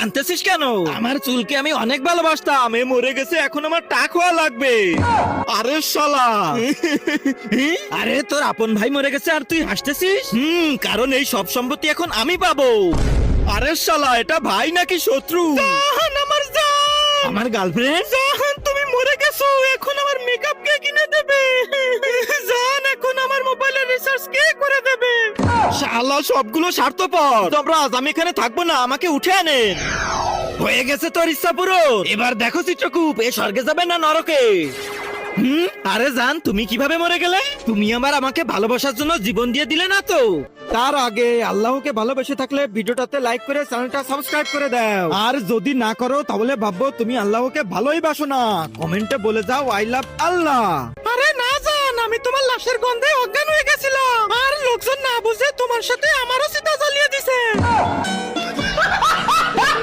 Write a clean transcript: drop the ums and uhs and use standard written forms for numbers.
কাঁদতেছিস কেন? আমার চুলকে আমি অনেক ভালোবাসতাম, এ মরে গেছে, এখন আমার টাক হওয়া লাগবে। আরে শালা আরে তোর আপন ভাই মরে গেছে আর তুই হাসতেছিস? কারণ এই সব সম্পত্তি এখন আমি পাবো। আরে শালা এটা ভাই নাকি শত্রু? জাহান, আমার জান, আমার গার্লফ্রেন্ড। জাহান, তুমি মরে গেছো, এখন আমার মেকআপ কে কিনে দেবে? জান, এখন আমার মোবাইলের রিচার্জ কে করে দেবে? শালা সবগুলো স্বার্থপর। যমরাজ, আমি এখানে থাকবো না, আমাকে উঠে আনেন। হয়ে গেছে তোর ইচ্ছা পূরণ, এবার দেখো চিত্রকূপ, এ স্বর্গে যাবে না নরকে। আরে জান, তুমি কিভাবে মরে গেলে? তুমি আমাকে ভালোবাসার জন্য জীবন দিয়ে দিলে না তো? তার আগে আল্লাহকে ভালোবেসে থাকলে ভিডিওটাতে লাইক করে চ্যানেলটা সাবস্ক্রাইব করে দাও, আর যদি না করো তাহলে ভাববো তুমি আল্লাহকে ভালোই বাসো না। কমেন্টে বলে যাও আই লাভ আল্লাহ। আরে না জান, আমি তোমার লাশের গন্ধে অজ্ঞান হয়ে গেছিলাম, আর লোকজন না বুঝে তোমার সাথে আমারও চিতা জ্বালিয়ে দিছে।